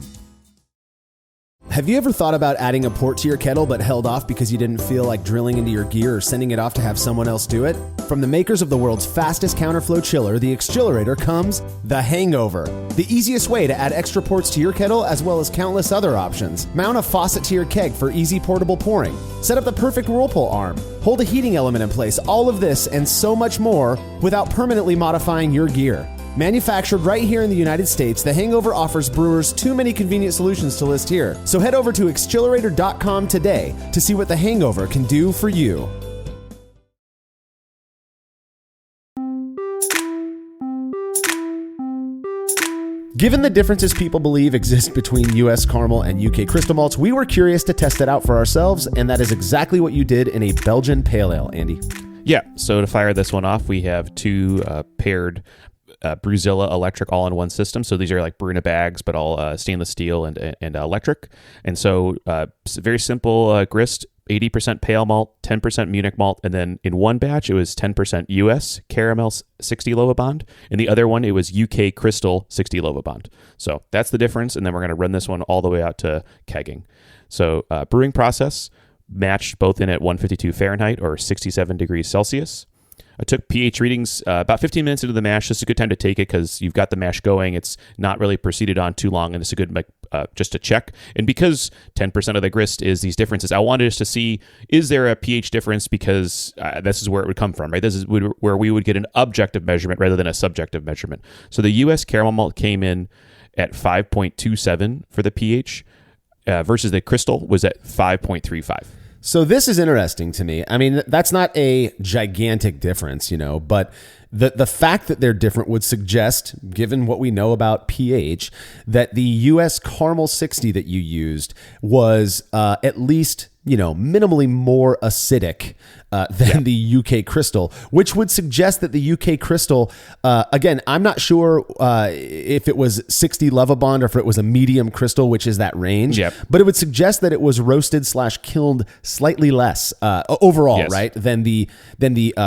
Have you ever thought about adding a port to your kettle but held off because you didn't feel like drilling into your gear or sending it off to have someone else do it? From the makers of the world's fastest counterflow chiller, the Exchillerator, comes the Hangover, the easiest way to add extra ports to your kettle as well as countless other options. Mount a faucet to your keg for easy portable pouring. Set up the perfect whirlpool arm. Hold a heating element in place. All of this and so much more without permanently modifying your gear. Manufactured right here in the United States, the Hangover offers brewers too many convenient solutions to list here. So head over to exchillerator.com today to see what the Hangover can do for you. Given the differences people believe exist between US caramel and UK crystal malts, we were curious to test it out for ourselves, and that is exactly what you did in a Belgian Pale Ale, Andy. Yeah, so to fire this one off, we have two paired Brewzilla electric all-in-one system. So these are like Bruna bags, but all stainless steel and electric. And so very simple grist, 80% pale malt, 10% Munich malt, and then in one batch it was 10% US caramel 60 Lovibond, and the other one it was UK crystal 60 Lovibond. So that's the difference, and then we're going to run this one all the way out to kegging. So brewing process matched both in at 152 Fahrenheit or 67 degrees Celsius. I took pH readings about 15 minutes into the mash. This is a good time to take it because you've got the mash going. It's not really proceeded on too long, and it's a good just to check. And because 10% of the grist is these differences, I wanted us to see, is there a pH difference? Because this is where it would come from, right? This is where we would get an objective measurement rather than a subjective measurement. So the U.S. caramel malt came in at 5.27 for the pH versus the crystal was at 5.35. So this is interesting to me. I mean, that's not a gigantic difference, but the fact that they're different would suggest, given what we know about pH, that the US Caramel 60 that you used was at least, minimally more acidic than the UK Crystal, which would suggest that the UK Crystal, again, I'm not sure if it was 60 Lovibond or if it was a medium crystal, which is that range, but it would suggest that it was roasted/kilned slightly less overall, right, than the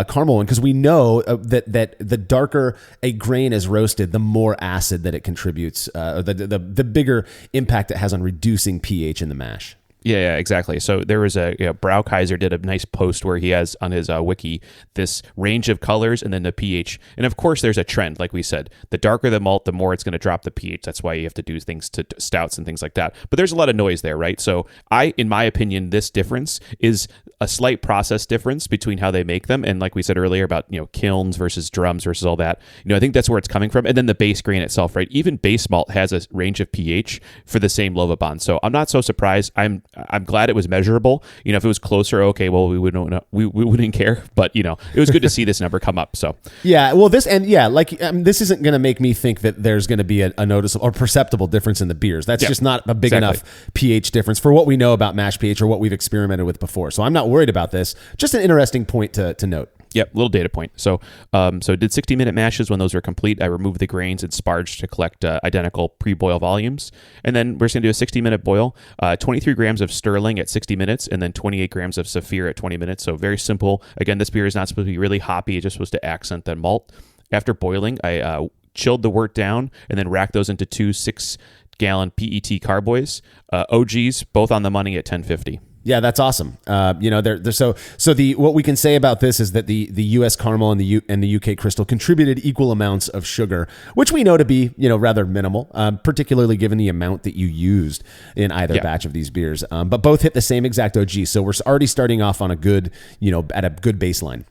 caramel one, because we know that the darker a grain is roasted, the more acid that it contributes, the bigger impact it has on reducing pH in the mash. Yeah, exactly. So there was Braukaiser did a nice post where he has on his wiki this range of colors and then the pH. And of course, there's a trend, like we said. The darker the malt, the more it's going to drop the pH. That's why you have to do things to stouts and things like that. But there's a lot of noise there, right? So in my opinion, this difference is a slight process difference between how they make them. And like we said earlier about, kilns versus drums versus all that, I think that's where it's coming from. And then the base grain itself, right? Even base malt has a range of pH for the same Lovibond. So I'm not so surprised. I'm glad it was measurable. If it was closer, okay, well, we wouldn't care. But it was good to see this number come up. So yeah, well, this isn't going to make me think that there's going to be a noticeable or perceptible difference in the beers. That's just not a big enough pH difference for what we know about mash pH or what we've experimented with before. So I'm not worried about this. Just an interesting point to note. Yep, little data point. So did 60-minute mashes. When those are complete, I removed the grains and sparged to collect identical pre-boil volumes. And then we're just going to do a 60-minute boil, 23 grams of Sterling at 60 minutes, and then 28 grams of Saphir at 20 minutes. So very simple. Again, this beer is not supposed to be really hoppy. It's just supposed to accent that malt. After boiling, I chilled the wort down and then racked those into two 6-gallon PET carboys. OGs, both on the money at $10.50. Yeah, that's awesome. What we can say about this is that the U.S. caramel and the UK crystal contributed equal amounts of sugar, which we know to be rather minimal, particularly given the amount that you used in either batch of these beers. But both hit the same exact OG, so we're already starting off on a good at a good baseline.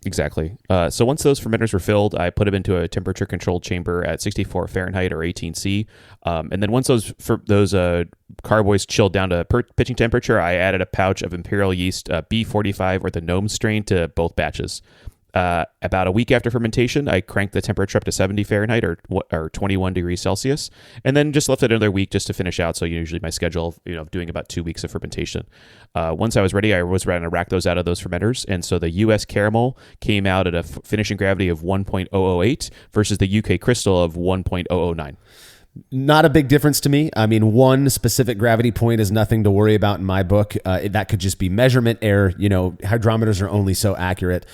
Exactly. So once those fermenters were filled, I put them into a temperature-controlled chamber at 64 Fahrenheit or 18 C. And then once those carboys chilled down to pitching temperature, I added a pouch of imperial yeast, B45 or the Gnome strain, to both batches. About a week after fermentation, I cranked the temperature up to 70 Fahrenheit or 21 degrees Celsius, and then just left it another week just to finish out. So usually my schedule, doing about 2 weeks of fermentation. Once I was ready, I was ready to rack those out of those fermenters. And so the U.S. caramel came out at a finishing gravity of 1.008 versus the UK crystal of 1.009. Not a big difference to me. I mean, one specific gravity point is nothing to worry about in my book. That could just be measurement error. Hydrometers are only so accurate.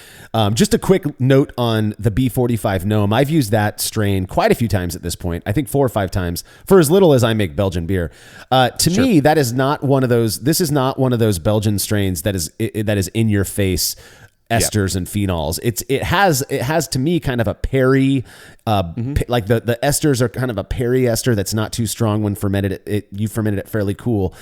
Just a quick note on the B45 Gnome. I've used that strain quite a few times at this point. I think 4 or 5 times for as little as I make Belgian beer. To me, that is not one of those. This is not one of those Belgian strains that is in your face esters and phenols. It has to me kind of a perry, like the esters are kind of a perry ester that's not too strong when fermented. You fermented it fairly cool,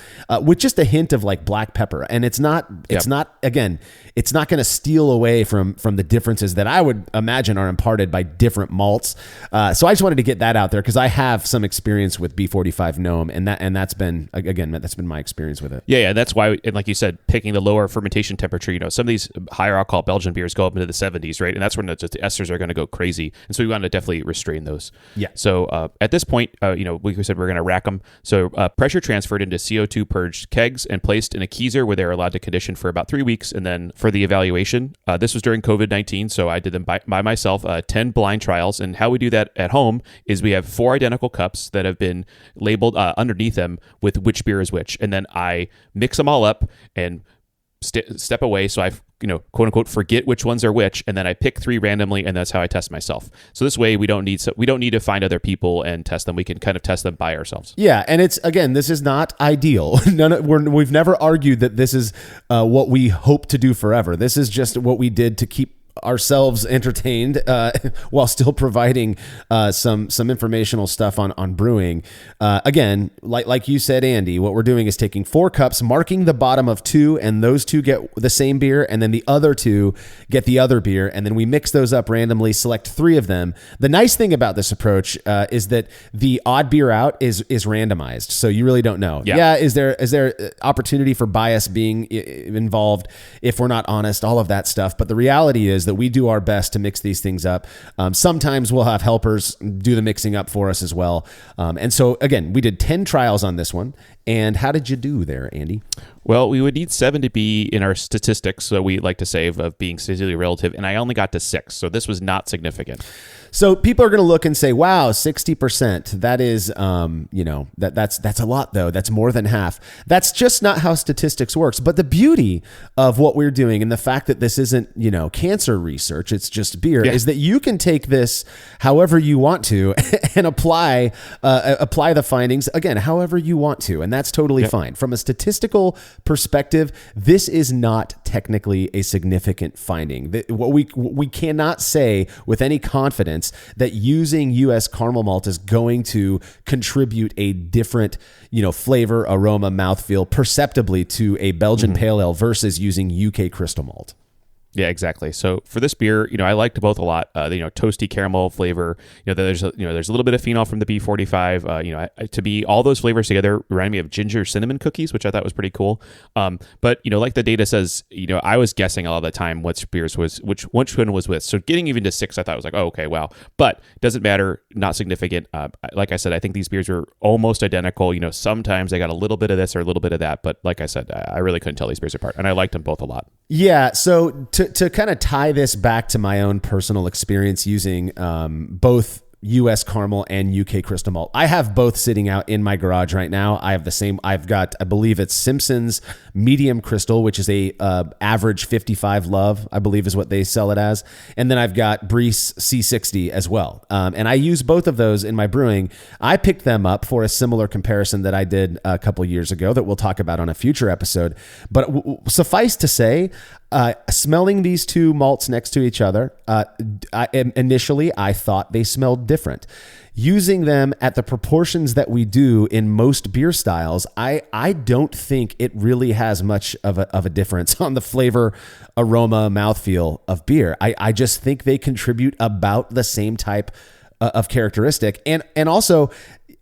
with just a hint of like black pepper, and it's not going to steal away from the differences that I would imagine are imparted by different malts. So I just wanted to get that out there because I have some experience with B45 Gnome, and that's been my experience with it. Yeah, that's why, and like you said, picking the lower fermentation temperature. Some of these higher alcohol Belgian beers go up into the 70s, right? And that's when the esters are going to go crazy. And so we want to definitely restrain those. Yeah. So at this point, we said we're going to rack them. So pressure transferred into CO2 purged kegs and placed in a keezer where they're allowed to condition for about 3 weeks. And then for the evaluation, this was during COVID-19, so I did them by myself, 10 blind trials. And how we do that at home is we have 4 identical cups that have been labeled underneath them with which beer is which. And then I mix them all up and step away, so I quote unquote forget which ones are which, and then I pick 3 randomly, and that's how I test myself. So this way we don't need to find other people and test them. We can kind of test them by ourselves. Yeah, and this is not ideal. We've never argued that this is what we hope to do forever. This is just what we did to keep ourselves entertained while still providing some informational stuff on brewing. Again, like you said, Andy, what we're doing is taking 4 cups, marking the bottom of 2, and those 2 get the same beer, and then the other 2 get the other beer, and then we mix those up randomly, select 3 of them. The nice thing about this approach is that the odd beer out is randomized, so you really don't know. Is there opportunity for bias being involved if we're not honest, all of that stuff, but the reality is that we do our best to mix these things up. Sometimes we'll have helpers do the mixing up for us as well. And so again, we did 10 trials on this one. And how did you do there, Andy? Well, we would need 7 to be in our statistics, so we like to say, of being statistically relative, and I only got to 6, so this was not significant. So people are going to look and say, wow, 60%. That is, that's a lot, though. That's more than half. That's just not how statistics works. But the beauty of what we're doing and the fact that this isn't, cancer research, it's just beer, is that you can take this however you want to and apply the findings, again, however you want to. And that's totally fine. From a statistical perspective, this is not technically a significant finding. What we cannot say with any confidence that using U.S. caramel malt is going to contribute a different, flavor, aroma, mouthfeel perceptibly to a Belgian Pale Ale versus using UK crystal malt. Yeah, exactly. So for this beer, I liked both a lot. Toasty caramel flavor. There's a little bit of phenol from the B45. To be all those flavors together remind me of ginger cinnamon cookies, which I thought was pretty cool. But like the data says, I was guessing all the time which one was with. So getting even to 6, I thought was like, oh, okay, wow. But doesn't matter, not significant. Like I said, I think these beers are almost identical. Sometimes they got a little bit of this or a little bit of that, but like I said, I really couldn't tell these beers apart, and I liked them both a lot. Yeah. So to kind of tie this back to my own personal experience using both U.S. caramel and UK crystal malt. I have both sitting out in my garage right now. I've got, I believe it's Simpson's medium crystal, which is a average 55 love, I believe is what they sell it as. And then I've got Brees C60 as well. And I use both of those in my brewing. I picked them up for a similar comparison that I did a couple years ago that we'll talk about on a future episode. But suffice to say, smelling these 2 malts next to each other, initially I thought they smelled different. Using them at the proportions that we do in most beer styles, I don't think it really has much of a difference on the flavor, aroma, mouthfeel of beer. I just think they contribute about the same type of characteristic. And also,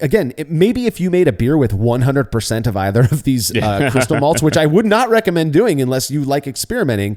again, maybe if you made a beer with 100% of either of these crystal malts, which I would not recommend doing unless you like experimenting,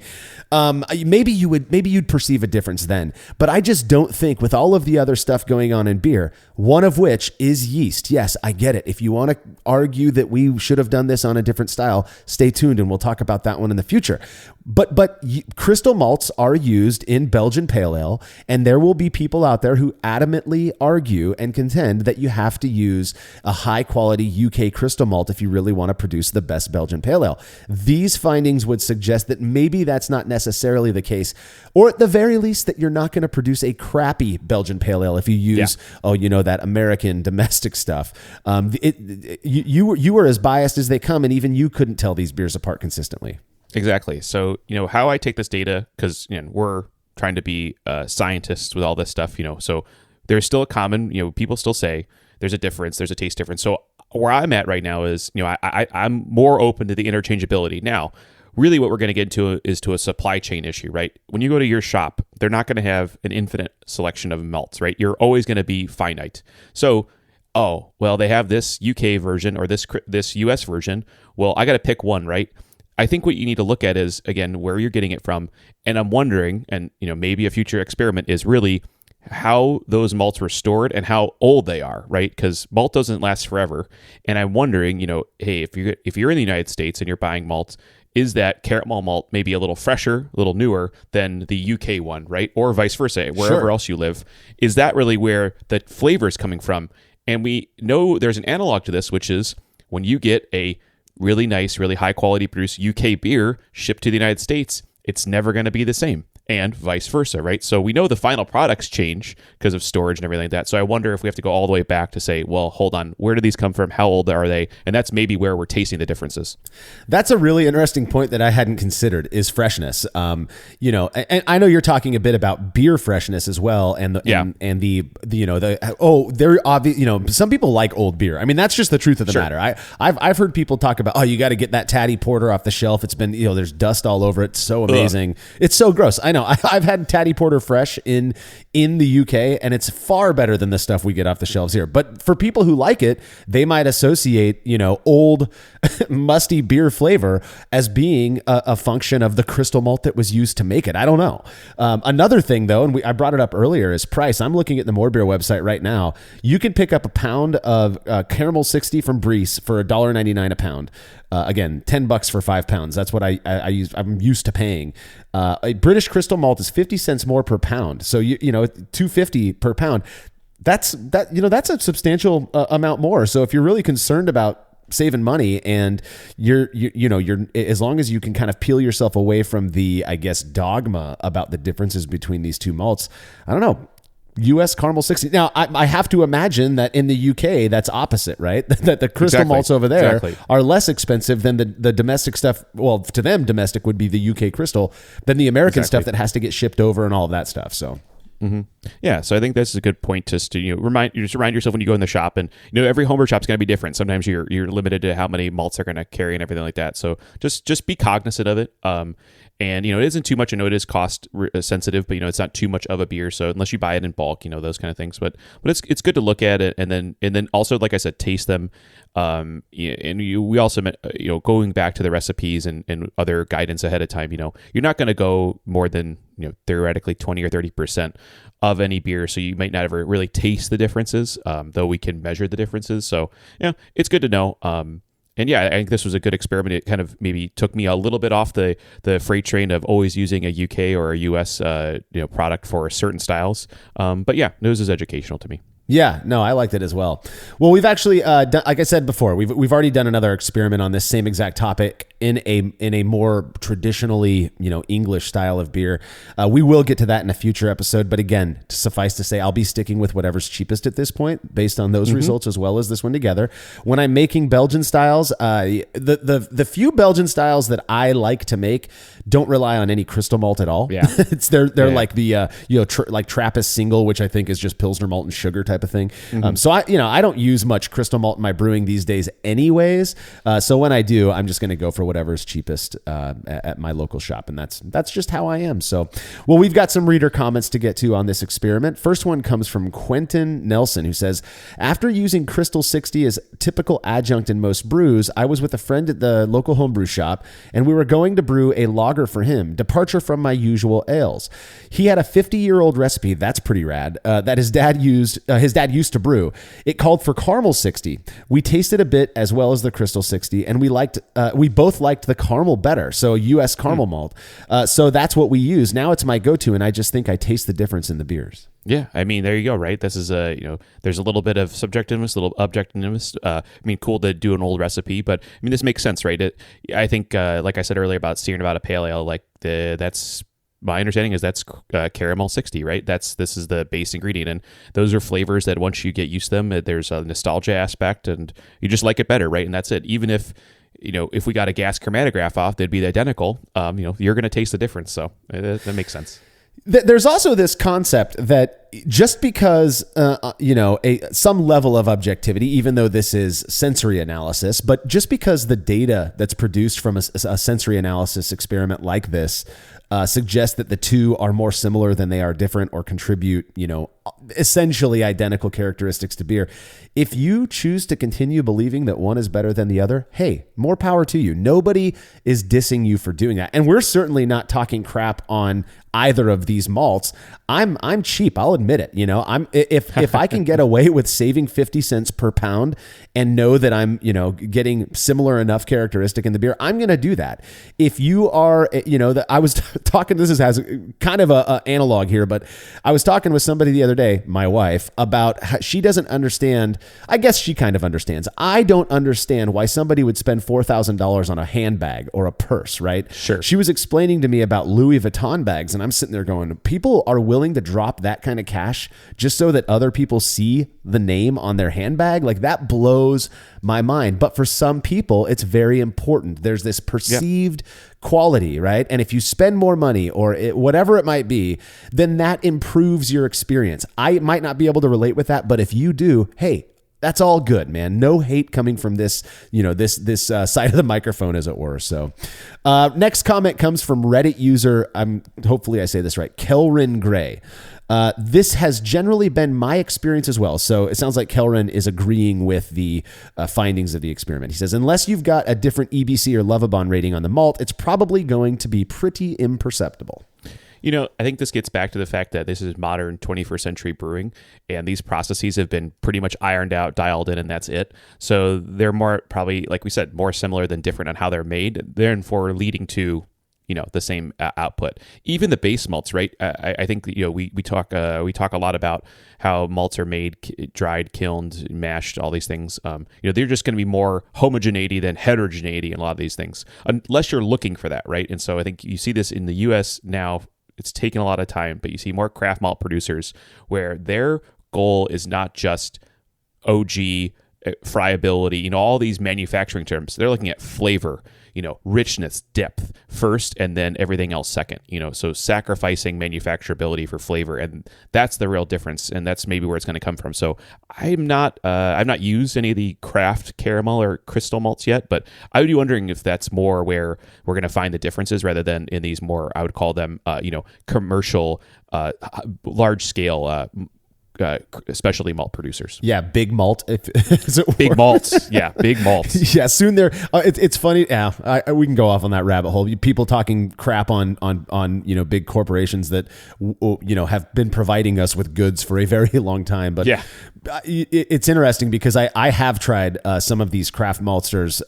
maybe you'd perceive a difference then. But I just don't think, with all of the other stuff going on in beer, one of which is yeast. Yes, I get it. If you want to argue that we should have done this on a different style, stay tuned and we'll talk about that one in the future. But crystal malts are used in Belgian Pale Ale, and there will be people out there who adamantly argue and contend that you have to to use a high quality UK crystal malt if you really want to produce the best Belgian Pale Ale. These findings would suggest that maybe that's not necessarily the case, or at the very least that you're not going to produce a crappy Belgian Pale Ale if you use, that American domestic stuff. You were as biased as they come, and even you couldn't tell these beers apart consistently. Exactly. So, how I take this data, because we're trying to be scientists with all this stuff, so there's still a common, people still say there's a difference, there's a taste difference. So where I'm at right now is, I'm more open to the interchangeability. Now, really what we're going to get into is to a supply chain issue, right? When you go to your shop, they're not going to have an infinite selection of malts, right? You're always going to be finite. So, they have this UK version or this US version. Well, I got to pick one, right? I think what you need to look at is, again, where you're getting it from. And I'm wondering, and maybe a future experiment is really how those malts were stored and how old they are, right? Because malt doesn't last forever. And I'm wondering, hey, if you're in the United States and you're buying malts, is that caramel malt maybe a little fresher, a little newer than the UK one, right? Or vice versa, wherever else you live. Is that really where the flavor is coming from? And we know there's an analog to this, which is when you get a really nice, really high quality produced UK beer shipped to the United States, it's never going to be the same, and vice versa, right? So we know the final products change because of storage and everything like that. So I wonder if we have to go all the way back to say, well, hold on, where do these come from? How old are they? And that's maybe where we're tasting the differences. That's a really interesting point that I hadn't considered is freshness. And I know you're talking a bit about beer freshness as well, they're obvious. Some people like old beer. I mean, that's just the truth of the matter. I've heard people talk about, you got to get that Tatty Porter off the shelf. It's been, there's dust all over it. It's so amazing. Ugh. It's so gross. I know. I've had Tatty Porter fresh in the UK, and it's far better than the stuff we get off the shelves here. But for people who like it, they might associate, old, musty beer flavor as being a function of the crystal malt that was used to make it. I don't know. Another thing, though, and I brought it up earlier, is price. I'm looking at the More Beer website right now. You can pick up a pound of Caramel 60 from Breeze for $1.99 a pound. Again, $10 for 5 pounds. That's what I'm used to paying. A British crystal malt is 50 cents more per pound. So $2.50 per pound. That's a substantial amount more. So if you're really concerned about saving money, and you're as long as you can kind of peel yourself away from the, I guess, dogma about the differences between these two malts, I don't know. U.S. Caramel 60. Now, I have to imagine that in the U.K. that's opposite, right? That the crystal malts over there are less expensive than the domestic stuff. Well, to them, domestic would be the U.K. crystal, than the American stuff that has to get shipped over and all of that stuff. So. Mm-hmm. Yeah, so I think this is a good point just to remind yourself when you go in the shop, and every homebrew shop is going to be different. Sometimes you're limited to how many malts they're going to carry and everything like that. So just be cognizant of it. And it isn't too much. I know it is cost sensitive, but it's not too much of a beer. So unless you buy it in bulk, those kind of things. But it's good to look at it, and then also, like I said, taste them. We also going back to the recipes and other guidance ahead of time. You're not going to go more than theoretically 20 or 30% of any beer, so you might not ever really taste the differences. Though we can measure the differences, so it's good to know. And I think this was a good experiment. It kind of maybe took me a little bit off the freight train of always using a UK or a US product for certain styles. But it was educational to me. Yeah, no, I liked it as well. Well, we've actually, done, like I said before, we've already done another experiment on this same exact topic in a more traditionally, English style of beer. We will get to that in a future episode, but again, suffice to say, I'll be sticking with whatever's cheapest at this point, based on those results as well as this one together. When I'm making Belgian styles, the few Belgian styles that I like to make don't rely on any crystal malt at all. Yeah, they're like the like Trappist single, which I think is just Pilsner malt and sugar type of thing. So I don't use much crystal malt in my brewing these days anyways. So when I do, I'm just going to go for whatever's cheapest at my local shop. And that's just how I am. So, well, we've got some reader comments to get to on this experiment. First one comes from Quentin Nelson, who says, after using Crystal 60 as typical adjunct in most brews, I was with a friend at the local homebrew shop, and we were going to brew a lager for him, departure from my usual ales. He had a 50-year-old recipe, that's pretty rad, that his dad used to brew. It called for Caramel 60. We tasted a bit as well as the Crystal 60, and we both both liked the caramel better. So a U.S. caramel malt. So that's what we use. Now it's my go-to, and I just think I taste the difference in the beers. Yeah, I mean, there you go, right? This is there's a little bit of subjectiveness, a little objectiveness. I mean, cool to do an old recipe, but I mean, this makes sense, right? I think, like I said earlier about Sierra Nevada Pale Ale, like that's my understanding is that's caramel 60, right? This is the base ingredient, and those are flavors that once you get used to them, there's a nostalgia aspect, and you just like it better, right? And that's it. Even if if we got a gas chromatograph off, they'd be identical. You're going to taste the difference, so that makes sense. There's also this concept that just because, some level of objectivity, even though this is sensory analysis, but just because the data that's produced from a sensory analysis experiment like this suggests that the two are more similar than they are different or contribute, essentially identical characteristics to beer. If you choose to continue believing that one is better than the other, hey, more power to you. Nobody is dissing you for doing that. And we're certainly not talking crap on either of these malts. I'm cheap. I'll admit it. If I can get away with saving 50 cents per pound and know that I'm, getting similar enough characteristic in the beer, I'm going to do that. If you are, I was talking, this has kind of a analog here, but I was talking with somebody the other day, my wife, about how she doesn't understand. I guess she kind of understands. I don't understand why somebody would spend $4,000 on a handbag or a purse, right? Sure. She was explaining to me about Louis Vuitton bags, and I'm sitting there going, people are willing to drop that kind of cash just so that other people see the name on their handbag? Like, that blows my mind. But for some people, it's very important. There's this perceived quality, right? And if you spend more money or whatever it might be, then that improves your experience. I might not be able to relate with that, but if you do, hey, that's all good, man. No hate coming from this, this side of the microphone, as it were. So, next comment comes from Reddit user. Hopefully I say this right. Kelrin Gray. This has generally been my experience as well. So it sounds like Kelrin is agreeing with the findings of the experiment. He says, unless you've got a different EBC or Lovibond rating on the malt, it's probably going to be pretty imperceptible. I think this gets back to the fact that this is modern 21st century brewing, and these processes have been pretty much ironed out, dialed in, and that's it. So they're more, probably, like we said, more similar than different on how they're made, therefore leading to the same output. Even the base malts, right? I think we talk a lot about how malts are made, dried, kilned, mashed, all these things. They're just going to be more homogeneity than heterogeneity in a lot of these things, unless you're looking for that, right? And so I think you see this in the U.S. now. It's taken a lot of time, but you see more craft malt producers where their goal is not just OG, friability, all these manufacturing terms. They're looking at flavor, richness, depth first, and then everything else second. So sacrificing manufacturability for flavor, and that's the real difference, and that's maybe where it's going to come from. So I've not used any of the craft caramel or crystal malts yet, but I would be wondering if that's more where we're going to find the differences rather than in these more, I would call them, commercial, large scale. Specialty malt producers. Yeah, big malt. Big malts. Yeah, big malts. Yeah, soon there. It's funny. Yeah, we can go off on that rabbit hole. People talking crap on big corporations that have been providing us with goods for a very long time. But yeah, it's interesting because I have tried some of these craft maltsters,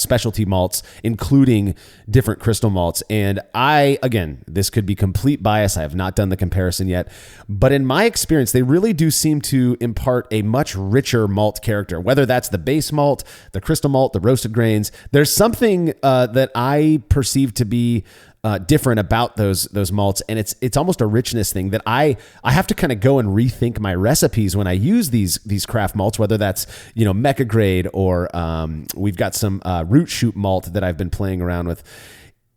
specialty malts, including different crystal malts, and again, this could be complete bias. I have not done the comparison yet, but in my experience, they really do seem to impart a much richer malt character, whether that's the base malt, the crystal malt, the roasted grains. There's something that I perceive to be different about those malts, and it's almost a richness thing that I have to kind of go and rethink my recipes when I use these craft malts, whether that's Mecca grade or we've got some root shoot malt that I've been playing around with.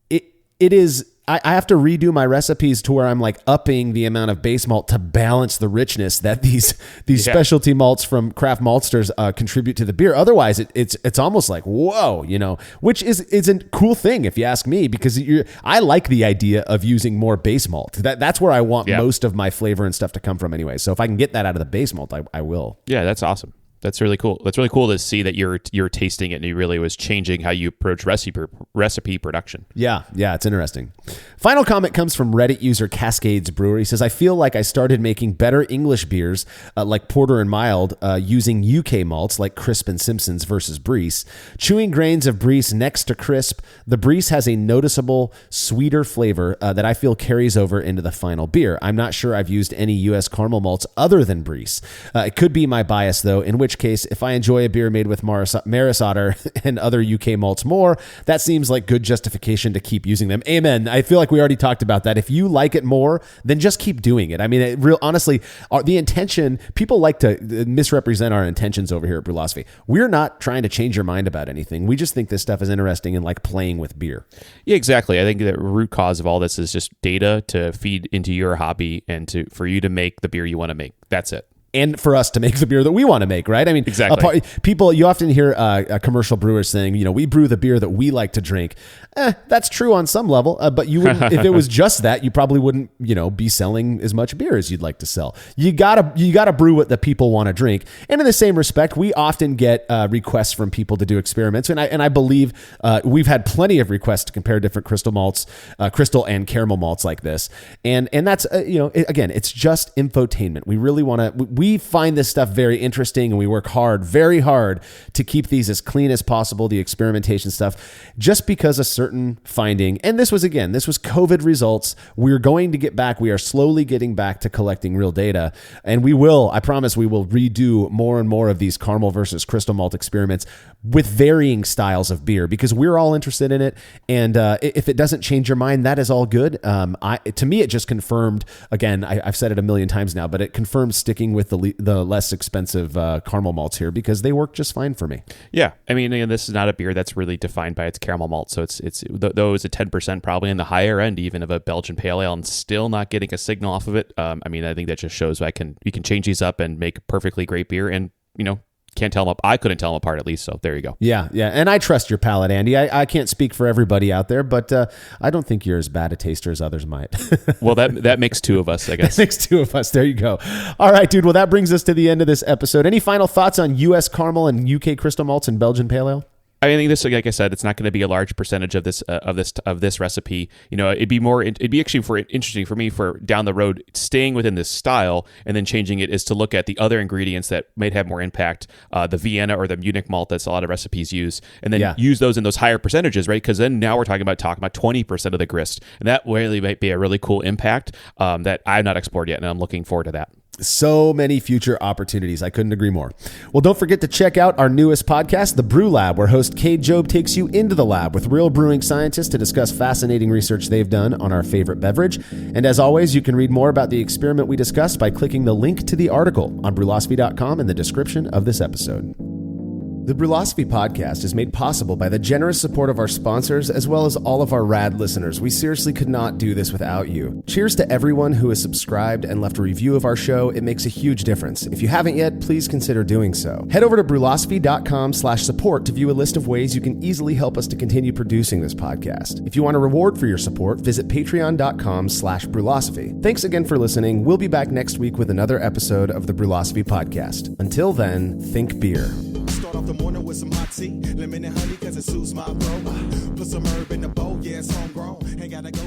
It is. I have to redo my recipes to where I'm like upping the amount of base malt to balance the richness that these specialty malts from craft maltsters contribute to the beer. Otherwise, it's almost like whoa, which is a cool thing if you ask me, because I like the idea of using more base malt. That's where I want most of my flavor and stuff to come from anyway. So if I can get that out of the base malt, I will. Yeah, that's awesome. That's really cool. That's really cool to see that you're tasting it and you really was changing how you approach recipe production. Yeah, it's interesting. Final comment comes from Reddit user Cascades Brewer. He says, I feel like I started making better English beers like Porter and Mild using UK malts like Crisp and Simpsons versus Breese. Chewing grains of Breese next to Crisp, the Breese has a noticeable sweeter flavor that I feel carries over into the final beer. I'm not sure I've used any US caramel malts other than Breese. It could be my bias though, in which case, if I enjoy a beer made with Maris Otter and other UK malts more, that seems like good justification to keep using them. Amen. I feel like we already talked about that. If you like it more, then just keep doing it. I mean, honestly, the intention, people like to misrepresent our intentions over here at Brewlosophy. We're not trying to change your mind about anything. We just think this stuff is interesting and like playing with beer. Yeah, exactly. I think the root cause of all this is just data to feed into your hobby and for you to make the beer you want to make. That's it. And for us to make the beer that we want to make, right? I mean, exactly. People, you often hear commercial brewers saying, we brew the beer that we like to drink. That's true on some level, but you wouldn't, if it was just that, you probably wouldn't, be selling as much beer as you'd like to sell. You gotta brew what the people want to drink. And in the same respect, we often get requests from people to do experiments, and I believe we've had plenty of requests to compare different crystal malts, crystal and caramel malts like this, and that's again, it's just infotainment. We really want to. We find this stuff very interesting, and we work very hard to keep these as clean as possible, the experimentation stuff, just because a certain finding, and this was COVID results. We're going to get back. We are slowly getting back to collecting real data, and I promise we will redo more and more of these caramel versus crystal malt experiments with varying styles of beer, because we're all interested in it. And if it doesn't change your mind, that is all good. To me, it just confirmed, again, I've said it a million times now, but it confirmed sticking with the less expensive caramel malts here, because they work just fine for me. Yeah. I mean, this is not a beer that's really defined by its caramel malt. So though it's a 10% probably in the higher end even of a Belgian Pale Ale, and still not getting a signal off of it. I think that just shows you can change these up and make perfectly great beer, and can't tell them up. I couldn't tell them apart, at least. So there you go. Yeah. And I trust your palate, Andy. I can't speak for everybody out there, but I don't think you're as bad a taster as others might. Well, that makes two of us, I guess. That makes two of us. There you go. All right, dude. Well, that brings us to the end of this episode. Any final thoughts on U.S. caramel and UK crystal malts and Belgian Pale Ale? I think this, like I said, it's not going to be a large percentage of this recipe. It'd be actually interesting for me for down the road, staying within this style and then changing it, is to look at the other ingredients that might have more impact, the Vienna or the Munich malt that's a lot of recipes use, and then use those in those higher percentages, right? Because then now we're talking about 20% of the grist, and that really might be a really cool impact that I've not explored yet, and I'm looking forward to that. So many future opportunities. I couldn't agree more. Well, don't forget to check out our newest podcast, The Brew Lab, where host Cade Job takes you into the lab with real brewing scientists to discuss fascinating research they've done on our favorite beverage. And as always, you can read more about the experiment we discussed by clicking the link to the article on brewlosophy.com in the description of this episode. The Brewlosophy podcast is made possible by the generous support of our sponsors, as well as all of our rad listeners. We seriously could not do this without you. Cheers to everyone who has subscribed and left a review of our show. It makes a huge difference. If you haven't yet, please consider doing so. Head over to brewlosophy.com/support to view a list of ways you can easily help us to continue producing this podcast. If you want a reward for your support, visit patreon.com/brewlosophy. Thanks again for listening. We'll be back next week with another episode of the Brewlosophy podcast. Until then, think beer. Start off the morning with some hot tea, lemon and honey, cause it soothes my throat. Put some herb in the bowl, yeah, it's homegrown. Ain't gotta go